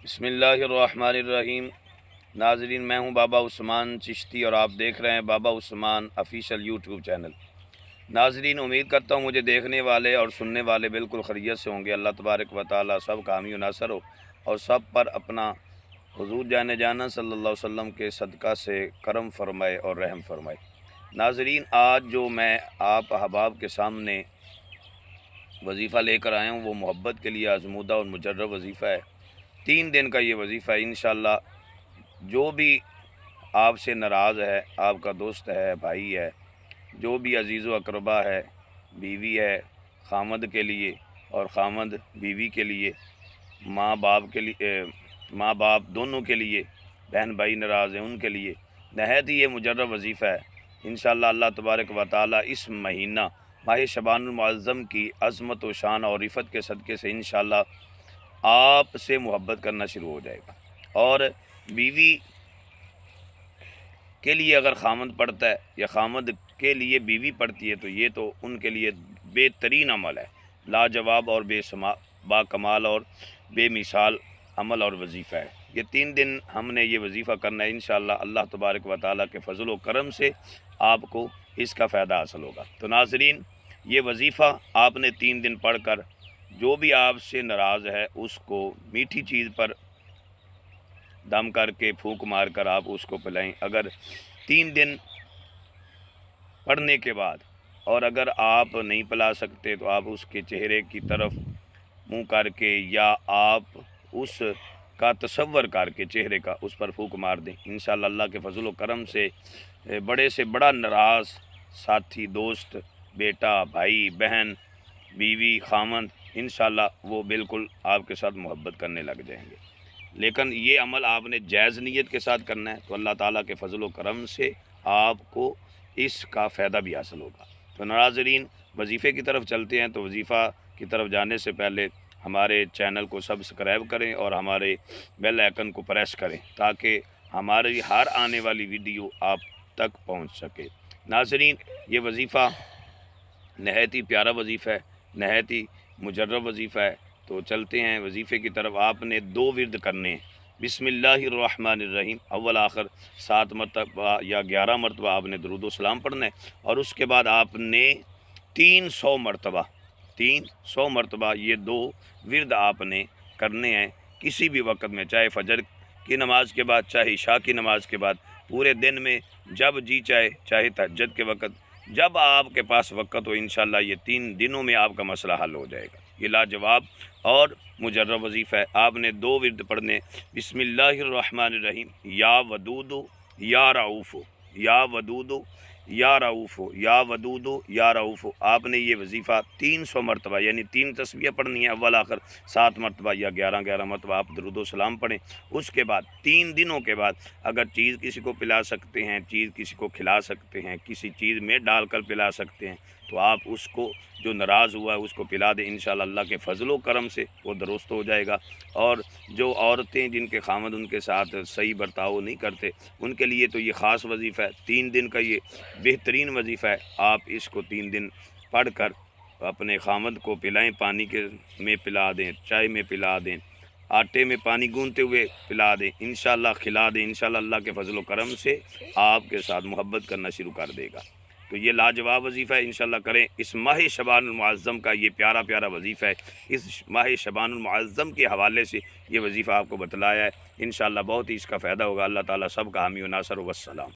بسم اللہ الرحمن الرحیم۔ ناظرین، میں ہوں بابا عثمان چشتی اور آپ دیکھ رہے ہیں بابا عثمان آفیشیل یوٹیوب چینل۔ ناظرین، امید کرتا ہوں مجھے دیکھنے والے اور سننے والے بالکل خیریت سے ہوں گے۔ اللہ تبارک و تعالی سب کا حامی و ناصر ہو اور سب پر اپنا حضور جانا صلی اللہ علیہ وسلم کے صدقہ سے کرم فرمائے اور رحم فرمائے۔ ناظرین، آج جو میں آپ احباب کے سامنے وظیفہ لے کر آیا ہوں وہ محبت کے لیے آزمودہ اور مجرب وظیفہ ہے۔ 3 دن کا یہ وظیفہ ہے۔ انشاءاللہ جو بھی آپ سے ناراض ہے، آپ کا دوست ہے، بھائی ہے، جو بھی عزیز و اقربا ہے، بیوی ہے، خامد کے لیے اور خامد بیوی کے لیے، ماں باپ دونوں کے لیے، بہن بھائی ناراض ہیں ان کے لیے نہایت ہی یہ مجرب وظیفہ ہے۔ انشاءاللہ اللہ تبارک و تعالی اس مہینہ ماہ شعبان المعظم کی عظمت و شان اور رفت کے صدقے سے انشاءاللہ آپ سے محبت کرنا شروع ہو جائے گا۔ اور بیوی کے لیے اگر خامد پڑھتا ہے یا خامد کے لیے بیوی پڑھتی ہے تو یہ تو ان کے لیے بہترین عمل ہے، لاجواب اور با کمال اور بے مثال عمل اور وظیفہ ہے۔ یہ 3 دن ہم نے یہ وظیفہ کرنا ہے۔ انشاءاللہ اللہ تبارک و تعالیٰ کے فضل و کرم سے آپ کو اس کا فائدہ حاصل ہوگا۔ تو ناظرین، یہ وظیفہ آپ نے 3 دن پڑھ کر جو بھی آپ سے ناراض ہے اس کو میٹھی چیز پر دم کر کے پھونک مار کر آپ اس کو پلائیں۔ اگر 3 دن پڑھنے کے بعد اور اگر آپ نہیں پلا سکتے تو آپ اس کے چہرے کی طرف منہ کر کے یا آپ اس کا تصور کر کے چہرے کا اس پر پھونک مار دیں۔ انشاءاللہ اللہ کے فضل و کرم سے بڑے سے بڑا ناراض ساتھی، دوست، بیٹا، بھائی، بہن، بیوی، خامند، انشاءاللہ وہ بالکل آپ کے ساتھ محبت کرنے لگ جائیں گے۔ لیکن یہ عمل آپ نے جائز نیت کے ساتھ کرنا ہے تو اللہ تعالیٰ کے فضل و کرم سے آپ کو اس کا فائدہ بھی حاصل ہوگا۔ تو ناظرین، وظیفے کی طرف چلتے ہیں۔ تو وظیفہ کی طرف جانے سے پہلے ہمارے چینل کو سبسکرائب کریں اور ہمارے بیل آئیکن کو پریس کریں تاکہ ہماری ہر آنے والی ویڈیو آپ تک پہنچ سکے۔ ناظرین، یہ وظیفہ نہایت ہی پیارا وظیفہ ہے، نہایت ہی مجرب وظیفہ ہے۔ تو چلتے ہیں وظیفے کی طرف۔ آپ نے 2 ورد کرنے ہیں۔ بسم اللہ الرحمن الرحیم، اول آخر 7 مرتبہ یا 11 مرتبہ آپ نے درود و سلام پڑھنا ہے، اور اس کے بعد آپ نے 300 مرتبہ یہ 2 ورد آپ نے کرنے ہیں کسی بھی وقت میں، چاہے فجر کی نماز کے بعد، چاہے عشاء کی نماز کے بعد، پورے دن میں جب جی چاہے تہجد کے وقت، جب آپ کے پاس وقت ہو۔ انشاءاللہ یہ 3 دنوں میں آپ کا مسئلہ حل ہو جائے گا۔ یہ لاجواب اور مجرب وظیفہ ہے۔ آپ نے 2 ورد پڑھنے، بسم اللہ الرحمن الرحیم، یا ودود یا رعوف، یا ودود یا رعوف، یا ودود یا رعوف۔ آپ نے یہ وظیفہ 300 مرتبہ یعنی 3 تسبیح پڑھنی ہے، اول آخر 7 مرتبہ یا 11 مرتبہ آپ درود و سلام پڑھیں۔ اس کے بعد 3 دنوں کے بعد اگر چیز کسی کو پلا سکتے ہیں، چیز کسی کو کھلا سکتے ہیں، کسی چیز میں ڈال کر پلا سکتے ہیں تو آپ اس کو، جو ناراض ہوا ہے اس کو پلا دیں۔ انشاءاللہ اللہ کے فضل و کرم سے وہ درست ہو جائے گا۔ اور جو عورتیں جن کے خامد ان کے ساتھ صحیح برتاؤ نہیں کرتے، ان کے لیے تو یہ خاص وظیفہ ہے۔ 3 دن کا یہ بہترین وظیفہ ہے۔ آپ اس کو 3 دن پڑھ کر اپنے خامد کو پلائیں، پانی میں پلا دیں، چائے میں پلا دیں، آٹے میں پانی گونتے ہوئے پلا دیں، انشاءاللہ کھلا دیں۔ انشاءاللہ اللہ کے فضل و کرم سے آپ کے ساتھ محبت کرنا شروع کر دے گا۔ تو یہ لاجواب وظیفہ ہے، انشاءاللہ کریں۔ اس ماہ شعبان المعظم کا یہ پیارا وظیفہ ہے۔ اس ماہ شعبان المعظم کے حوالے سے یہ وظیفہ آپ کو بتلایا ہے۔ انشاءاللہ بہت ہی اس کا فائدہ ہوگا۔ اللہ تعالیٰ سب کا حامی و ناصر۔ والسلام۔